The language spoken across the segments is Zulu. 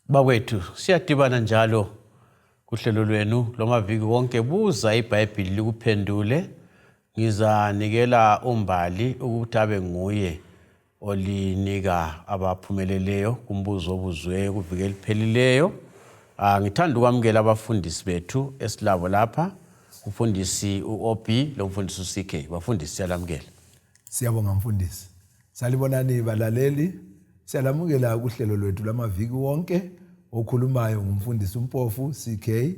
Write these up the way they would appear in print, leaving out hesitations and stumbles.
Bakwethu siyadibana njalo kuhlelo lwenu lomaviki wonke Buza Ibhayibhili likuphendule. Ngizanikela umbali ukuthi abe nguye olinika abaphumeleleyo kumbuzo obuzwe kuviki eliphelileyo. Ngithanda ukwamukela abafundisi bethu esilabo lapha, umfundisi uOB lomfundisi uCK. Bafundisi siyalamukela. Siyabonga mfundisi. Salibonani balaleli. Siyalamukela kuhlelo lwethu lamaviki wonke okhulumayo ngumfundisi uMpofu CK.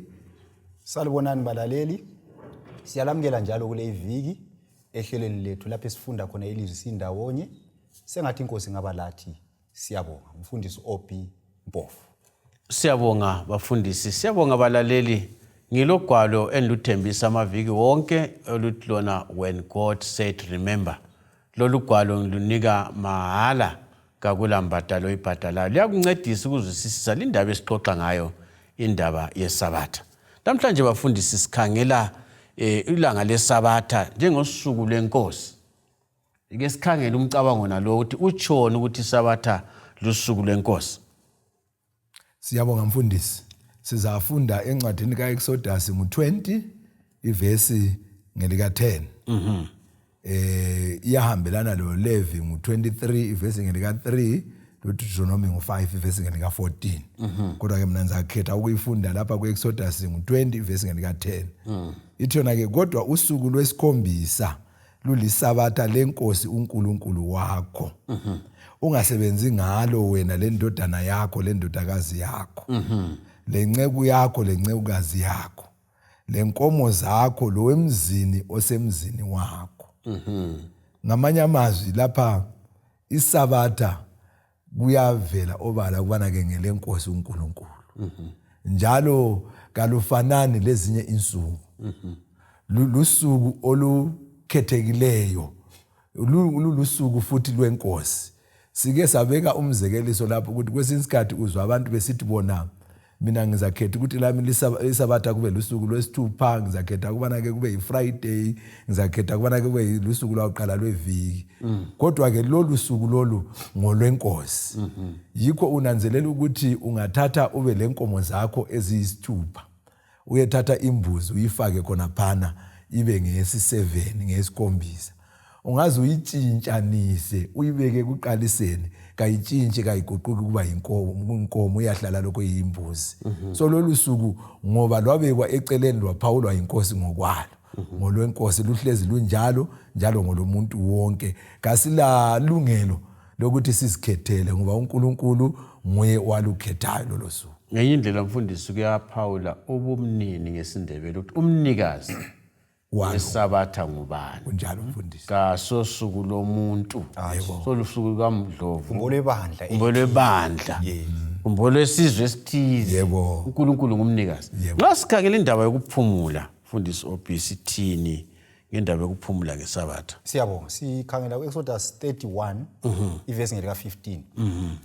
Salibonani balaleli. Siyalamukela njalo kule iviki ehlelweni lethu lapho sifunda khona ilizwi sindawonye. Sengathi inkosi ngabalathi siyabonga umfundisi OB Mpofu. Siyabonga bafundisi, siyabonga balaleli. Ngilogwalo enduthembisa amaviki wonke oluthi lona when God said remember. Lolu gwalo ngilunika mahala kakula mbadalo ibhadalayo. Liyakuncedisa ukuzwisisa indaba esixoxa ngayo, indaba yeSabatha. Namhlanje bafundisi sikhangela ilanga leSabatha njengosuku lwenkosi. Ike sikhangela umcabango nalo ukuthi utshoni ukuthi iSabatha lusuku lwenkosi. Siyabonga mfundisi. Sizafunda encwadini kaExodus mu-20 ivesi ngelika 10. Iyahambelana lo Levi mu-23 ivesi ngelika 3, Deuteronomy mu-5 ivesi ngelika 14. Kodwa ke mina ngizakhetha ukuyifunda lapha kuExodus mu-20 ivesi ngelika 10. Ithona ke kodwa usuku lwesikhombisa luliSabatha lenkosi uNkulunkulu wakho. Ungasebenzi ngalo wena lendodana yakho lendodakazi yakho. Lenceku yakho lencekukazi yakho. Lenkomo zakho lo emzini osemzini wakho. Ngamanye amazwi lapha iSabatha kuyavela obala kubana ke ngelenkosi uNkulunkulu. Njalo kalufanani lezinye insuku. Lusuku olukhethekileyo. Lulusuku futhi lwenkosi. Sike sabeka umzekeliso lapho ukuthi kwesinye isikhathi uzwa abantu besithi bona mina ngizakhetha ukuthi lami iSabatha kube lusuku lwesithupha, ngizakhetha kubana ke kube yiFriday, ngizakhetha kubana ke kube lusuku lwakuqala lweviki. Kodwa ke lolu suku lolu ngolwenkosi. Yikho unanzelela ukuthi ungathatha ube lenkomo zakho eziyisithupha, uyethatha imbuzi uyifake khona phana ibe ngeyesi-7 ngeyesikhombisa. Ungaze uyitshintshanise uyibeke kuqaliseni kayitshintshe kayiguquki kuba inkomo uyahlala lokho yimbuzi. So lolu suku ngoba lwabekwa eceleni lwaphawulwa inkosi ngokwalo. Ngolwenkosi luhlezi lunjalo njalo ngolomuntu wonke. Kasila lungelo lokuthi sizikhethele ngoba uNkulunkulu nguye walukhethayo lolo suku. Ngenye indlela mfundisi kuyaphawula ubumnini ngesindebele ukuthi umnikazi weSabatha ngubani. Kunjalo mfundisi. Kasosuku lomuntu. Solusuku lukaMdlovu. Umbolo ebandla. Umbolo esizwe esithize. uNkulunkulu ngumnikazi. Nxa sikhangela indaba yokuphumula, mfundisi obisithini ngendaba yokuphumula ngeSabatha. Siyabonga. Sikhangela kuExodus 31 ivesi ngelika 15.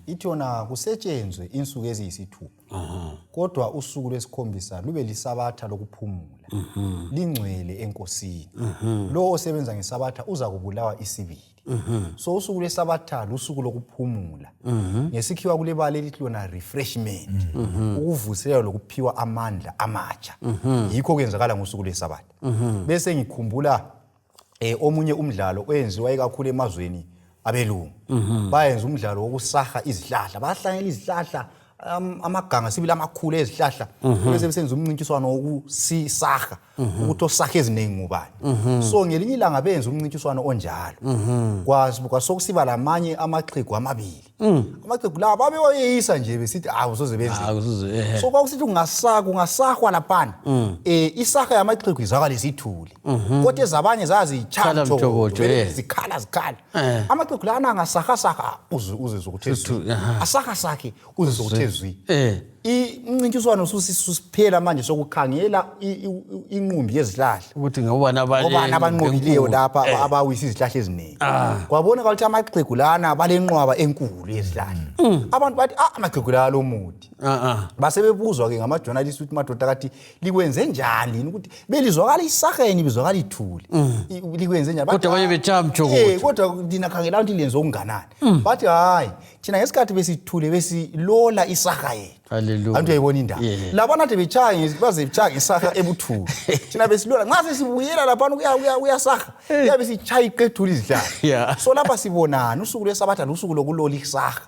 Ithona kusetshenzwe insuku eziyisithupha. Kodwa usuku lwesikhombisa lube liSabatha lokuphumula. Lingcwele enkosini. Lo osebenza ngeSabatha uza kubulawa isibili. So usuku lweSabatha lusuku lokuphumula. Ngesikhiwa kulebala elithi lona refreshment. Ukuvuselela lokuphiwa amandla amatsha. Yikho kwenzakala ngosuku lweSabatha. Bese ngikhumbula omunye umdlalo oyenziwa ikakhulu emazweni abelungu. Bayenza umdlalo wokusaha izihlahla. Bahlanyela izihlahla amaganga sibili amakhulu ezihlahla bese besenza umncintiswano wokusisaha ukuthi osaha eziningi ngubani. So ngelinye ilanga benza umncintiswano onjalo. Kwasokusiba lamanye amaxhegu amabili. Amaxhegu lawa babewayisa nje besithi awusoze benze. So kwakusithi ungasahwa lapha. Isaha yamaxhegu izakala isithuli. Kodwa ezabanye zazichala zikhala. Amaxhegu la angasaha uze zokuthezwe. Asaha sakhe uze zokuthezwe. Umncintiswano ususiphela manje sokukhangela inqumbi yezihlahla ukuthi ngobana abanqobileyo lapha abawisa izihlahla eziningi. Kwabona ukuthi amaxhegu lana balenqwaba enkulu yezihlahla. Abantu bathi amaxhegu la lomuthi. Basebebuzwa ke ngamajournalist ukuthi madoda kathi likwenze njani ukuthi belizwakala isaheni bizwakala ithuli. Likwenze njani? Kodwa abanye bethamjokothi. Kodwa dina khangela ukuthi lenze okunganani. Bathi hayi thina ngesikhathi besithule besilola isaha yethu. Hallelujah. Antu uyayibona indaba. Labana ade bechaya baze bechaya isakha ebuthulu. Thina besilona nxa sesibuyela lapha uyasakha. Yabe sichaya iqethula izidlala. So lapha sibonana usuku lesabatha lusuku lokulola isakha.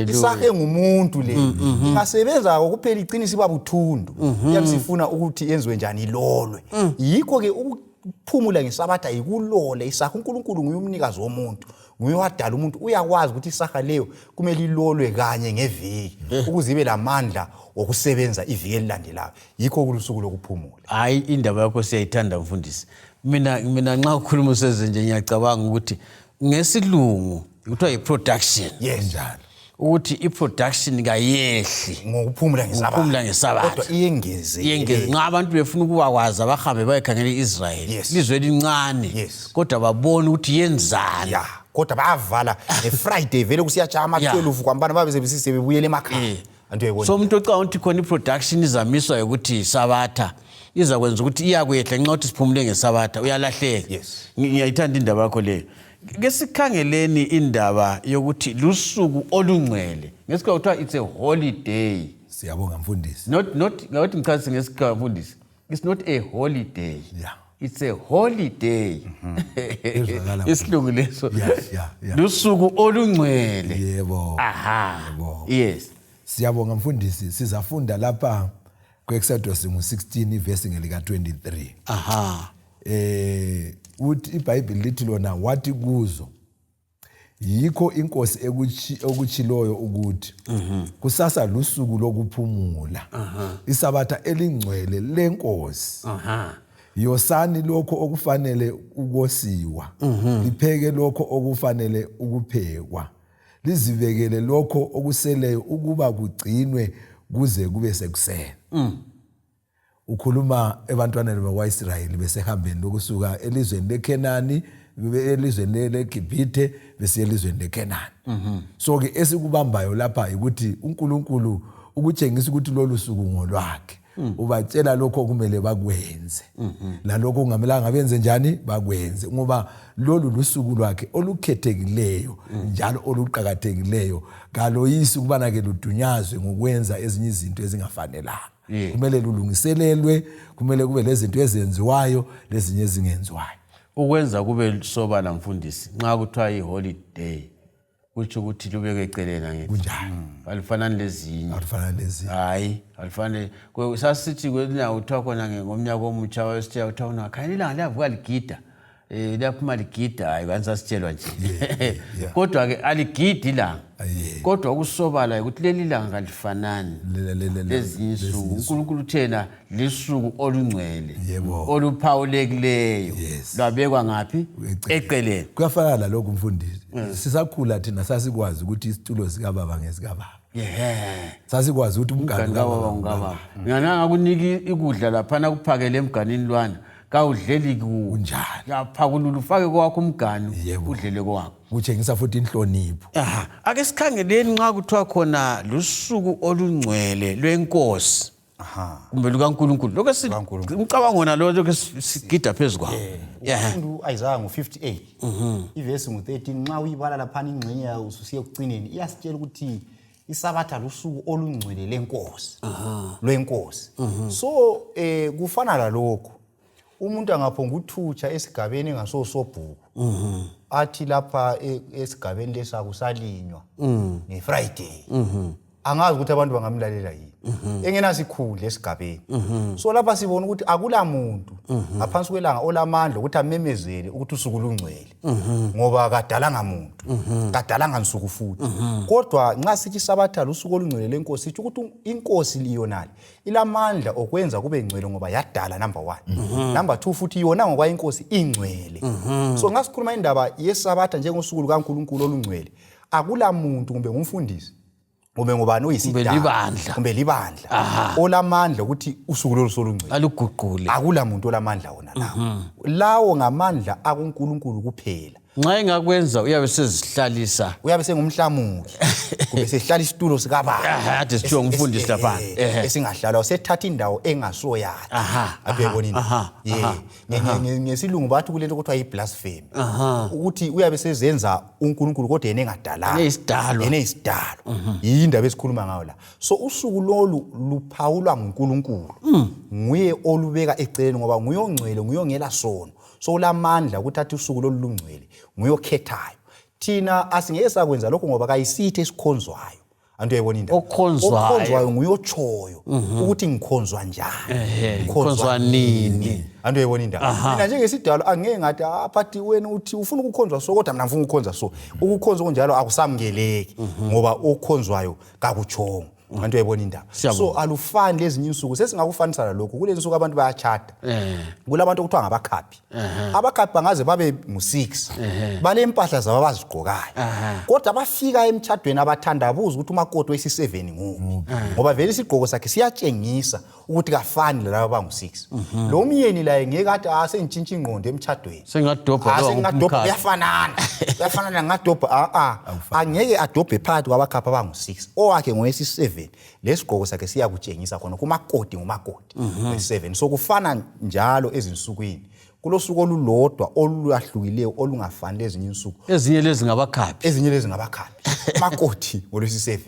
Isakha engumuntu le. Ingasebenza ukuphela iqinisa ibabuthundu. Yabe sifuna ukuthi yenziwe njani ilolwe. Yikho ke ukuphumula ngesabatha yikulole isakha. uNkulunkulu nguye umnikazi womuntu. Nguye wadala umuntu uyakwazi ukuthi isakha leyo kumele ilolwe kanye ngeviki ukuze ibe lamandla okusebenza iviki elilandelayo. Yikho kulusuku lokuphumula. Hayi indaba yakho siyayithanda mfundisi. Mina nxa ukhuluma useze nje ngiyacabanga ukuthi ngesilungu kuthiwa i-production. Njalo. Ukuthi i-production kayehli ngokuphumula ngesabatha. Kodwa iyengeze. Nxa abantu befuna ukubakwazi abahambe bayekhangela i-Israel. Lizwe elincane. Kodwa babona ukuthi yenzani. Kodwa bayavala ngeFriday vele kusiyatsha ama-12 kwambana babe sebebuyela emakhaya. So umuntu ocabanga ukuthi khona i-production izamiswa ukuthi isabatha izakwenza ukuthi iyakwehla nxa uthi siphumule ngesabatha uyalahleka. Ngiyayithanda indaba yakho leyo. Ngesikhangeleni indaba yokuthi lusuku olungcwele. Ngesikhathi kuthiwa it's a holiday. Siyabonga mfundisi. Ngathi ngichazise ngesikhathi mfundisi. It's not a holiday. It's a holiday. Isilungu leso. Lusuku olungcwele. Yebo. Yes. Siyabonga mfundisi, sizafunda lapha ku-Exodus 16 verse ngelika 23. Uthi iBhayibheli lithi lona wathi kuzo yikho inkosi ekutshiloyo ukuthi kusasa lusuku lokuphumula. Isabatha elingcwele lenkosi. Yosani lokho okufanele ukosiwa. Lipheke lokho okufanele ukuphekwa. Lizibekele lokho okuseleyo ukuba kugcinwe kuze kube sekuseni. Ukhuluma ebantwaneni bakwaIsrayeli besehambeni lokusuka elizweni leKhenani elizweni leGibhithe besiya elizweni leKhenani. So ke esikubambayo lapha ukuthi uNkulunkulu ukutshengisa ukuthi lolu suku ngolwakhe. Ubatshela lokho kumele bakwenze. Lalokho kungamelanga benze njani bakwenze ngoba lolu lusuku lwakhe olukhethekileyo njalo oluqhakathekileyo kaloyisi kubana ke ludunyazwe ngokwenza ezinye izinto ezingafanelanga. Kumele lulungiselelwe, kumele kube lezinto ezenziwayo lezinye ezingenziwayo. Ukwenza kube sobala mfundisi nxa kuthiwa i-holiday kutsho ukuthi lubeke eceleni ngithi kunjani alifanani lezinye. Hayi alifanele sasithi kwena uthiwa khona ngomnyaka omutsha wesithiya uthiwa una khanilanga liyavuka ligida. Liyaphuma ligida hayi banisasitshelwa nje. Kodwa ke aligidi la. Kodwa ukusobala ukuthi leli langa kalifanani lezinye insuku. uNkulunkulu uthena lisuku olungcwele oluphawulekileyo lwabekwa ngaphi eceleni. Kuyafana lalokho mfundisi. Sisakhula thina sasikwazi ukuthi isitulo sika baba ngesikababa. Sasikwazi ukuthi umgani kababa. Ngananga kuniki ikudla lapha kuphakele emganini lwana. Kawudleli kunjani. Yaphakulula ufake kwakho umgani udlele kwakho. Kutshengisa futhi inhlonipho. Ake sikhangeleni nxa kuthiwa khona lusuku olungcwele lwenkosi. Kumbe lukaNkulunkulu. Lokho simcabango nalo lokho sigida phezukwawo. Umuntu Isaiah 58. Ivesi 13 nxa uyibala lapha ingxenye yayo ususiye ekucineni iyasitshela ukuthi isabatha lusuku olungcwele lenkosi. Lwenkosi. So kufana lalokho. Umuntu angaphonga uthutsha esigabeni ngasosobhuku. Athi lapha esigabeni lesakusalinywa ngeFriday. Angazi ukuthi abantu bangamlalela yini. Engenasikhundla esigabeni. So lapha sibona ukuthi akula muntu ngaphansi kwelanga olamandla ukuthi amemezele ukuthi usuku lungcwele. Ngoba kadalanga muntu. Kadalanga nsuku futhi. Kodwa nxa sithi sabatha lusuku olungcwele lenkosi sithi ukuthi inkosi liyonali ilamandla okwenza kube ngcwele ngoba yadala number 1. Number 2 futhi yona ngoba inkosi ingcwele. So ngasikhuluma indaba yesabatha njengosuku lukaNkulunkulu olungcwele. Akula muntu kumbe ngumfundisi kumbe ngubani oyisidala kumbe libandla olamandla ukuthi usuku lolusolungcwele aluguqule. Akula muntu olamandla wona lawo. Lawo ngamandla akuNkulunkulu kuphela. nxa engakwenza uyabe sezihlalisa uyabe sengumhlamuki kumbe sehlala isitulo sikababa ade sithiwa ngumfundisi lapha esingahlalwa sethatha indawo engasoyakhe abuyebona ngesilungu bathi kulento kuthiwa yi-blasphemy ukuthi uyabe sezenza uNkulunkulu kodwa yena engadalanga yena isidalo yindaba esikhuluma ngayo la. So usuku lolu luphawulwa nguNkulunkulu, nguye olubeka eceleni ngoba nguye ongcwele, nguye ongela sono. So ulamandla ukuthi athi usuku lolu lungcwele, nguye okhethayo. Thina asingeke sakwenza lokho ngoba kayisithi esikhonzwayo. Antu uyayibona indaba. Okhonzwayo nguye otshoyo ukuthi ngikhonzwa njani, ngikhonzwa nini. Antu uyayibona indaba. Mina njengesidalo angeke ngathi aphathi wena uthi ufuna ukukhonzwa so kodwa mina ngifuna ukukhonzwa so. Ukukhonzwa kunjalo akusamkeleki ngoba okhonzwayo kakuchongo. Antu uyayibona indaba. So alufani lezinye insuku sesingakufanisa lokho. Kule insuku abantu bayachata. Kulabantu okuthiwa ngabakhaphi. Abakhaphi bangaze babe ngu6. Bale impahla zabo abazigqokayo. Kodwa bafika emtshadweni abathandabuza ukuthi umakoti wesi7 nguphi. Ngoba vele isigqoko sakhe siyatshengisa ukuthi kafani lalabo abangu6. Lo myeni la ngeke athi sengitshintsha ingqondo emtshadweni. Sengadobha kuyafanana. Kuyafanana ngadobha angeke adobhe phakathi kwabakhaphi abangu6. Owakhe ngowesi7. Lesigqoko sakhe siyakutshengisa khona kumakoti ngumakoti wesi7. So kufana njalo ezinsukwini. Kulosuku olulodwa oluyahlukileyo olungafani lezinye insuku. Ezinye lezi ngabakhapi. Makoti ngolwesi7.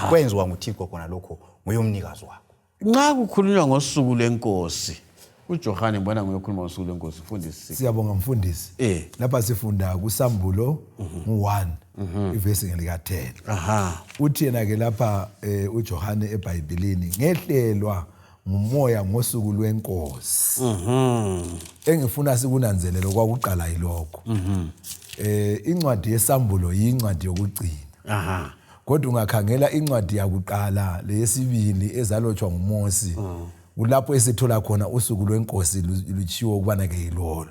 Kwenziwa nguThixo khona lokho nguye umnikazi wakho. Nxa kukhulunywa ngosuku lenkosi, uJohane mbona nguyokhuluma ngosuku lenkosi mfundisi. Siyabonga mfundisi. Lapha sifunda kuSambulo 1 ivesi lika10. Uthi yena ke lapha uJohane eBhayibhelini ngehlelwa ngumoya ngosuku lwenkosi. Engifuna sikunanzelele kwakuqala yilokho. Incwadi yeSambulo yincwadi yokugcina. Kodwa ungakhangela incwadi yakuqala leyesibili ezalotshwa nguMosi, kulapho esithola khona usuku lwenkosi lutshiwo ukubana ke yilolo.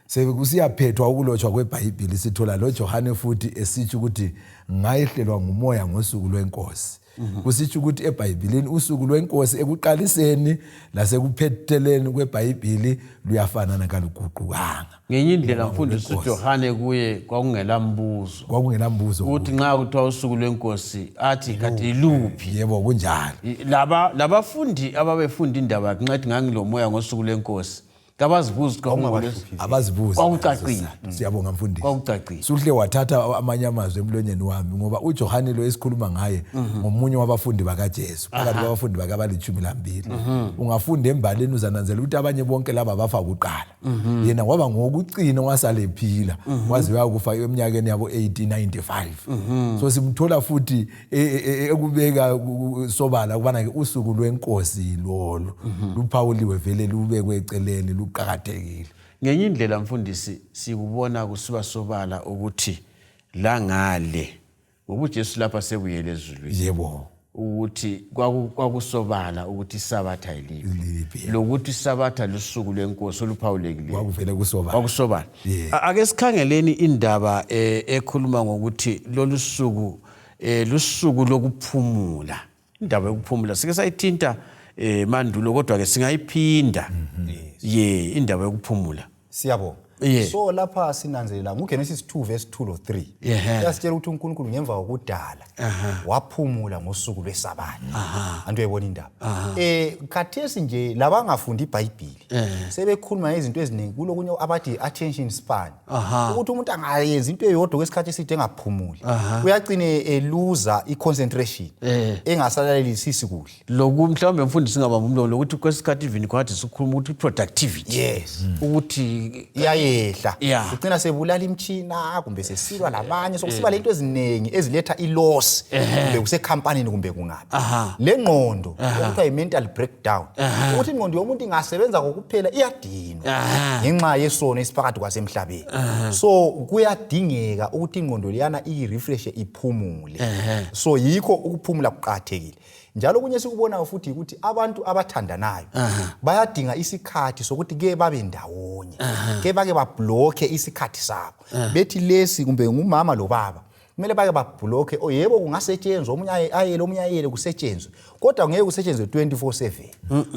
Sekusiyaphethwa ukulotshwa kweBhayibheli sithola loJohane futhi esitsho ukuthi ngayehlelwa ngumoya ngosuku lwenkosi. Kusitsho ukuthi eBhayibhelini usuku lwenkosi ekuqaliseni lasekuphetheleni kweBhayibheli luyafanana kaluguqukanga. Ngenye indlela mfundisi uJohane kuye kwakungelambuzo. Ukuthi nxa kuthiwa usuku lwenkosi athi kanti iluphi? Yebo kunjalo. Labafundi ababefunda indaba nqethi ngangilomoya ngosuku lwenkosi. Kabazibuza abazibuza kwakucacile. Siyabonga mfundisi. Kwakucacile. Suhle wathatha amanye amazwi emlonyeni wami ngoba uJohane lo esikhuluma ngaye ngomunye wabafundi bakaJesu, phakathi kwabafundi bakabali12. Ungafunda embaleni uzananzela ukuthi abanye bonke laba bafa kuqala. Yena waba ngokucina wasala ephila, waze wakufa eminyakeni yabo 1895. So simthola futhi ekubeka sobala kubana ke usuku lwenkosi lolo luphawuliwe vele lubekwe eceleni luqhakathekile. Ngenye indlela mfundisi sikubona kusiba sobala ukuthi la ngale ngokuthi Jesu lapha sebuyele ezulwini. Yebo. Ukuthi kwakusobala ukuthi isabatha yiliphi. Lokuthi isabatha lusuku lwenkosi oluphawulekileyo. Kwakuvele kusobala. Kwakusobala. Ake sikhangeleni indaba ekhuluma ngokuthi lolu suku lusuku lokuphumula. Indaba yokuphumula sike sayithinta mandulo kodwa ke singayiphinda. Indaba yokuphumula. Siyabonga. So lapha sinanzelela nguGenesis 2 verse 2 or 3. Yasitshela ukuthi uNkulunkulu ngemva kokudala waphumula ngosuku lweSabatha. Antu uyayibona indaba. Khathesi nje labangafundi iBhayibheli sebekhuluma ngezinto eziningi kulokunye abathi attention span. Ukuthi umuntu angayenza into eyodwa kwesikhathi eside engaphumuli. Uyagcine loser iconcentration. Engasalelisisi kuhle. Lokhu mhlawumbe mfundisi ngabamba umlomo lokuthi kwesikhathi even kwathi sikhuluma ukuthi productivity. Ukuthi iyayehla. Ugcina sebulala imtshina kumbe sesilwa labanye sokusiba lento eziningi eziletha iloss kumbe kusekhampanini kumbe kungabi. Le ngqondo okuthiwa i-mental breakdown. Ukuthi ingqondo yomuntu ingasebenza kokuphela iyadinwa ngenxa yesono esiphakathi kwasemhlabeni. So kuyadingeka ukuthi ingqondo liyana i-refresh iphumule. So yikho ukuphumula kuqhakathekile. Njalo kunye sikubona futhi ukuthi abantu abathandanayo bayadinga isikhathi sokuthi ke babe ndawonye. Ke bake bablock isikhathi sabo. Bethi lesi kumbe ngumama lo baba kumele bake babloke yebo kungasetshenzwa omunye ayele omunye ayele kusetshenzwe kodwa ngeke kusetshenzwe 24/7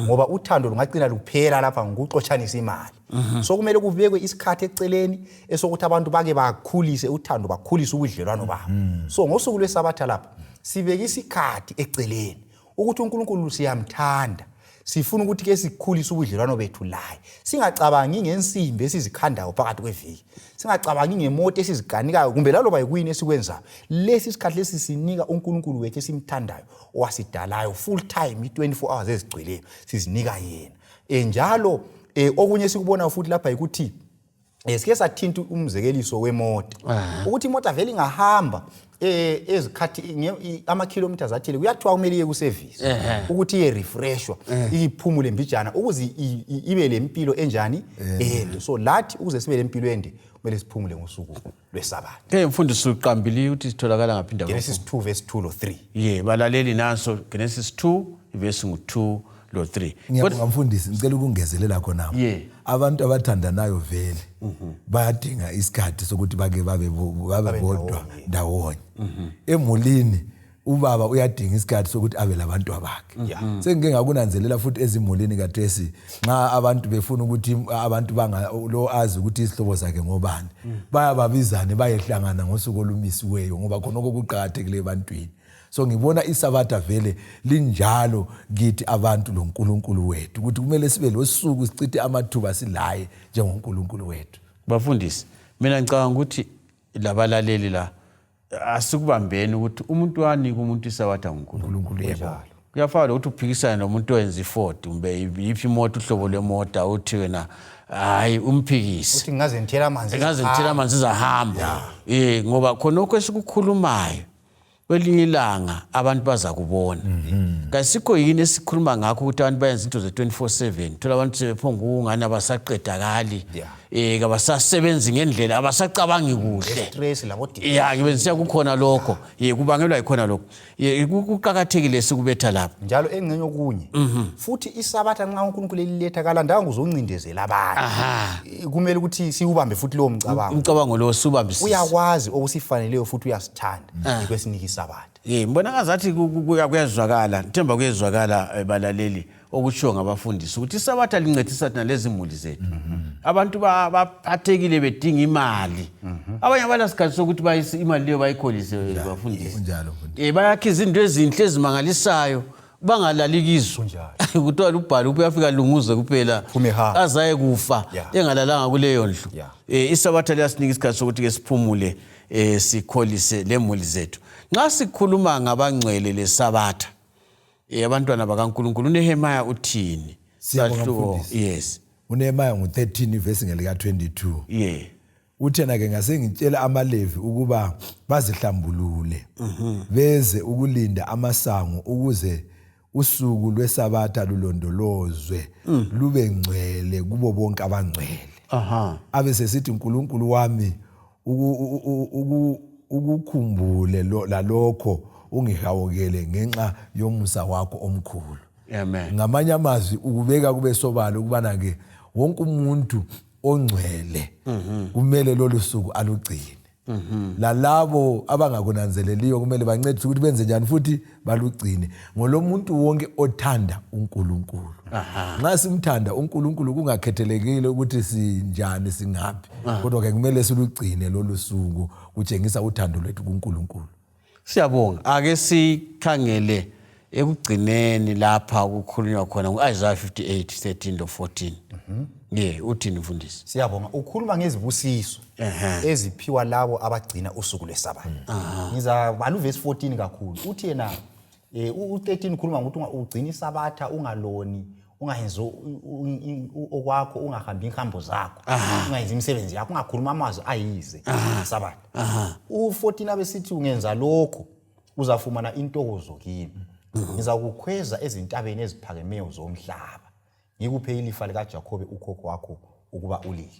ngoba uthando lungagcina luphela lapha ngokuxotshanisa imali so kumele kubekwe isikhathi eceleni esokuthi abantu bake bakhulise uthando bakhulise ubudlelwano babo so ngosuku lwesabatha lapha sibeka isikhathi eceleni ukuthi uNkulunkulu siyamthanda sifuna ukuthi ke sikhulise ubudlelwano bethu laye singacabangi ngensimbi esizikhandayo phakathi kweviki singacabangi ngemoto esiziganikayo kumbe laloba yikuyini esikwenzayo lesi isikhathi lesi sinika uNkulunkulu wethu esimthandayo owasidalayo full time 24 hours ezigcweleyo sizinika yena njalo okunye sikubona futhi lapha ukuthi sike sathinta umzekeliso wemoto ukuthi imoto vele ingahamba ezikhathi ama-kilometers athile kuyathiwa kumele iye ku-service ukuthi iye refreshwa iphumule mbijana ukuze ibe lempilo enjani so lathi ukuze sibe lempilo ende kumele siphumule ngosuku lwesabatha mfundisi uqambile ukuthi sitholakala ngaphi indawo Genesis 2 verse 2 lo 3 balaleli naso Genesis 2 verse 2 lo 3 ngiyabonga mfundisi ngicela ukungezelela khona abantu abathandanayo vele bayadinga isikhathi sokuthi bake babe bodwa ndawonye emulini ubaba uyadinga isikhathi sokuthi abe labantu abakhe sengike ngakunanzelela futhi ezimulini kathesi nxa abantu befuna ukuthi abantu lo azi ukuthi isihlobo sakhe ngobani bayababizana bayehlangana ngosuku olumisiweyo ngoba khona okuqhakathekile ebantwini so ngibona isabatha vele linjalo kithi abantu loNkulunkulu wethu ukuthi kumele sibe losuku sicithe amathuba silaye njengoNkulunkulu wethu bafundisi mina ngicabanga ukuthi labalaleli la asikubambeni ukuthi umuntu wanika umuntu isabatha uNkulunkulu yebo kuyafana ukuthi uphikisane nomuntu owenza iFord kumbe yiphi imoto uhlobo lwemoto uthi wena hayi umphikisi uthi ngaze ngithela amanzi izahamba ngoba khona okwesikukhulumayo kwelinye ilanga abantu baza kubona kasikho yini esikhuluma ngakho ukuthi abantu bayenza into ze 24/7 thola abantu sebephonga ungani abasaqedakali kabasasebenzi ngendlela abasacabangi kuhle stress labo ngibe kukhona lokho kubangelwa yikhona lokho kuqhakathekile sikubetha lapha njalo engcenye okunye futhi isabatha nxa uNkulunkulu eliletha kalandanga uzoncindezela abantu kumele ukuthi siubambe futhi lo umcabango lo subambisisa uyakwazi okusifaneleyo futhi uyasithanda kwesinika isabatha mbona ngazathi kuyazwakala ngithemba kuyezwakala balaleli okutshiwo ngabafundisi ukuthi isabatha lincedisa thina lezi imuli zethu abantu baphathekile bedinga imali abanye abalasikhathi sokuthi bayise imali leyo bayikholise bafundisi njalo bayakha izinto ezinhle ezimangalisayo bangalali kizo kuthiwa ubhalo uyafika lunguze kuphela azaye kufa engalalanga kuleyo ndlu isabatha liyasinika isikhathi sokuthi ke siphumule sikholise lemuli zethu nxa sikhuluma ngabangcwele lesabatha abantwana bakaNkulunkulu uNehemiya uthini yes uNehemiya ngo13 verse ngelika 22 uthena ke ngase ngitshela amaLevi ukuba bazihlambulule beze ukulinda amasango ukuze usuku lwesabatha lulondolozwe lube ngcwele kubo bonke abangcwele abe sesithi uNkulunkulu wami ukukhumbule lalokho ungihawukele ngenxa yomusa wakho omkhulu amen ngamanye amazwi ukubeka kube sobala ukubana ke wonke umuntu ongcwele kumele lolu suku alugcine lalabo abangakunanzeleliyo kumele bancedise ukuthi benze njani futhi balugcine ngolomuntu wonke othanda uNkulunkulu nxa simthanda uNkulunkulu kungakhethelekile ukuthi sinjani singaphi kodwa ke kumele silugcine lolu suku kutshengisa uthando lwethu kuNkulunkulu siyabonga ake sikhangele ekugcineni lapha ukukhulunywa khona ngo-Isaiah 58:13-14 uthini mfundisi siyabonga ukhuluma ngezibusiso eziphiwa labo abagcina usuku lwesabatha ngizabala uverse 14 kakhulu uthi yena u13 ukhuluma ngokuthi ugcina isabatha ungaloni ungayenzi okwakho ungahambi inhambo zakho ungayenzi imisebenzi yakho ungakhuluma amazwi ayize isabatha u14 abesithi ungenza lokho uzafumana intokozo kimi ngizakukhweza ezintabeni eziphakemeyo zomhlaba ngikuphe ilifa likaJakobe ukhokho wakho ukuba ulile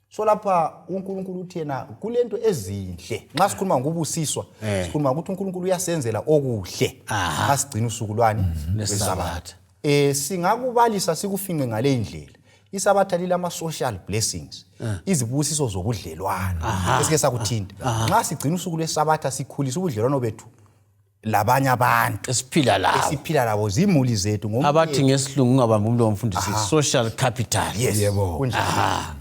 so lapha uNkulunkulu uthi yena kulento ezinhle nxa sikhuluma ngobusiswa sikhuluma ukuthi uNkulunkulu uyasenzela okuhle asigcina usuku lwani lwesabatha singakubalisa sikufinqe ngale indlela isabatha lilama social blessings izibusiso zobudlelwano esike sakuthinta nxa sigcina usuku lwesabatha sikhulisa ubudlelwano bethu labanye abantu esiphila labo zimuli zethu abathi ngesilungu ungabamba umlomo mfundisi social capital. Yebo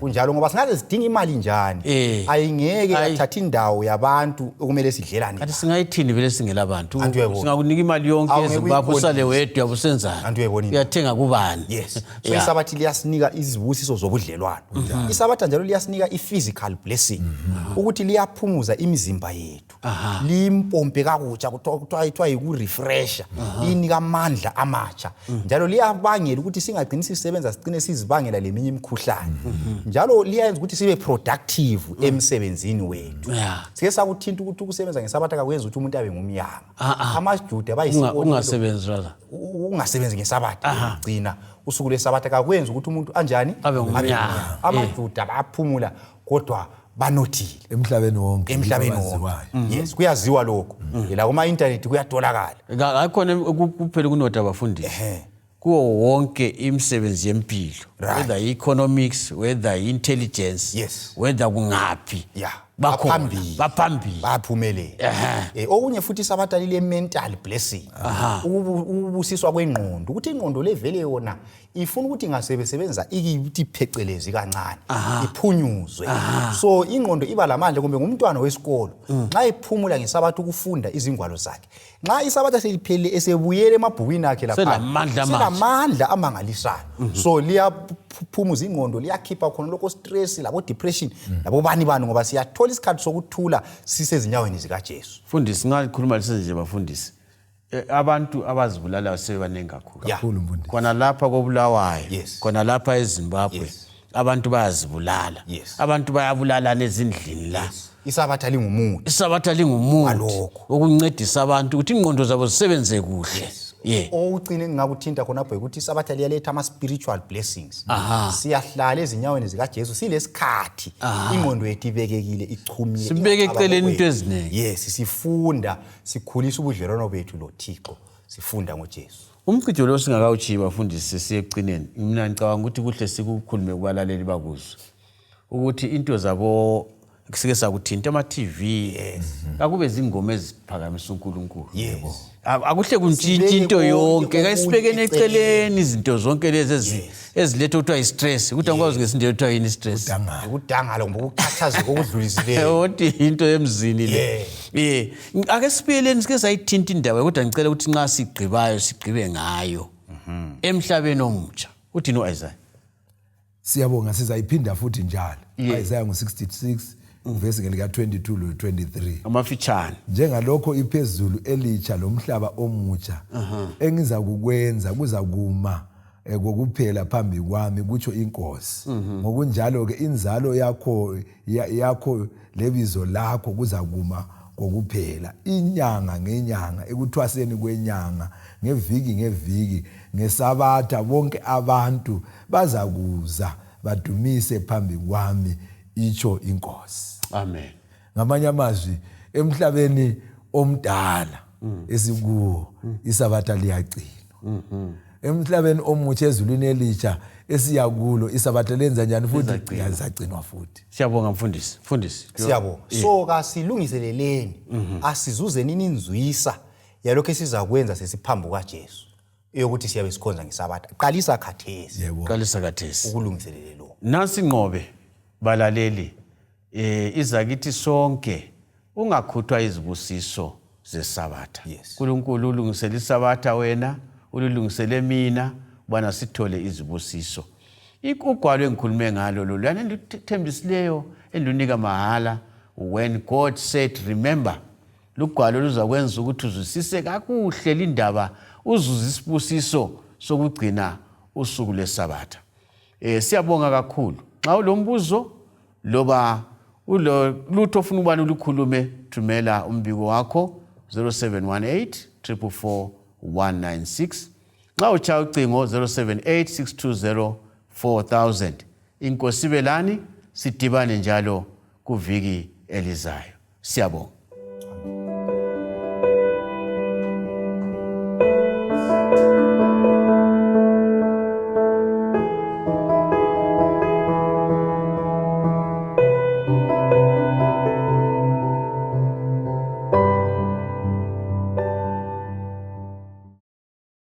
kunjalo ngoba singaze sidinga imali njani ayingeke athatha indawo yabantu okumele sidlelane. Kanti singayithini vele singela abantu singakunika imali yonke eZimbabwe usale wedwa usenzani uyathenga kubani. So isabathi liyasinika izibusiso zobudlelwano. Isabatha njalo liyasinika i-physical blessing ukuthi liyaphumuza imizimba yethu limpompe kakutsha kuthiwa yiku-refresher inika amandla amatsha njalo liyabangela ukuthi singagcini sisebenza sigcine sizibangela leminye imikhuhlane njalo liyayenza ukuthi sibe productive emsebenzini wethu. Sike sakuthinta ukuthi ukusebenza ngesabatha kakwenza ukuthi umuntu abe ngumyanga. AmaJuda ungasebenzi ngesabatha gcina usuku lwesabatha kakwenza ukuthi umuntu anjani abe ngumyanga. AmaJuda baphumula kodwa banothile emhlabeni wonke. Yes kuyaziwa lokho la kuma internet kuyatholakala. Akakhona kuphela kunotha abafundisi kuwo wonke imisebenzi yempilo whether economics whether intelligence whether kungaphi baphambili baphumelele. Okunye futhi isabatha lile mental blessing ubusiswa kwengqondo ukuthi ingqondo levele yona ifuna ukuthi ngasebenza ikithi phecelezi kancane iphunyuzwe. So ingqondo iba lamandla kumbe ngumntwana wesikolo nxa iphumula ngesabatha ukufunda izingwalo zakhe nxa isabatha seliphelele esebuyele emabhukwini akhe lapha selamandla amangalisayo. So liyaphumuza ingqondo liyakhipha khona lokho stress labo depression labo bani ngoba siyathola isikhathi sokuthula sisezinyaweni zikaJesu. Fundisi ngalikhuluma lisenje bafundisi abantu abazibulala sebanengi kakhulu khona lapha koBulawayo khona lapha eZimbabwe abantu bayazibulala abantu bayabulala nezindlini la. Isabatha lingumuthi okuncedisa abantu ukuthi ingqondo zabo zisebenze kuhle. Ugcine ngakuthinta khonapho ukuthi isabatha liyaletha ama spiritual blessings. Siyahlala ezinyaweni zikaJesu silesikhathi ingqondo yethu ibekekile ichumile sibeke eceleni into eziningi. Sifunda sikhulisa ubudlelwano bethu loThixo sifunda ngoJesu. Umcijo lo singakawuchiya bafundisi siyeqineni mina ngicabanga ukuthi kuhle sikukhulume kubalaleli bakuzwe ukuthi into zabo kusike sakuthinta ama-TV akube zingoma eziphakamisa uNkulunkulu. Akuhle kuntshintshwe into yonke kayisibekene eceleni izinto zonke lezi eziletha kuthiwa i-stress ukuthi angikwazi ngesindebele kuthiwa yini i-stress ukudangala ngoba ukukhathazeka okudlulisileyo othi into emzini le. Ake sibeleni sike sayithinta indaba kodwa ngicela ukuthi nxa sigqibayo sigqibe ngayo emhlabeni omutsha. Uthi no Isaiah siyabonga sizayiphinda futhi njalo. Isaiah ngo-66 uvesi ngelika 22 lo 23 amafitshane njengalokho iphezulu elitsha lomhlaba omutsha engiza kukwenza kuza kuma kokuphela phambi kwami kutsho inkosi. Ngokunjalo ke inzalo yakho lebizo lakho kuza kuma kokuphela inyanga ngenyanga ekuthwaseni kwenyanga ngeviki ngesabatha bonke abantu bazakuza badumise phambi kwami itsho inkosi. Amen. Ngamanye amazwi emhlabeni omdala esikuwo isabatha liyagcinwa. Emhlabeni omutsha ezulwini elitsha esiyakulo isabatha lenza njani futhi yazagcinwa futhi. Siyabonga mfundisi. Siyabonga. So kasilungiseleleni asizuze nini inzwisa yalokho esizakwenza sesiphambu kaJesu eyokuthi siyabe sikhonza ngesabatha. Qalisa khathesi ukulungiselela lo. Nasi ngobe balaleli izakithi sonke ungakhuthwa izibusiso zesabatha. uNkulunkulu ulungisele isabatha wena ulungisele mina bana sithole izibusiso. Ugwalo engikhulume ngalo lo lana endithembisileyo endinika mahala when God said remember. Lugwalo luzakwenza ukuthi uzwisise kakuhle lindaba uzuza isibusiso sokugcina usuku lesabatha. Siyabonga kakhulu. Nxa ulombuzo loba lutho ofuna ubani ulukhulume thumela umbiko wakho 0718 444 196 nxa utshaya ucingo 078 620 4000. Inkosi belani sidibane njalo kuviki elizayo. Siyabonga.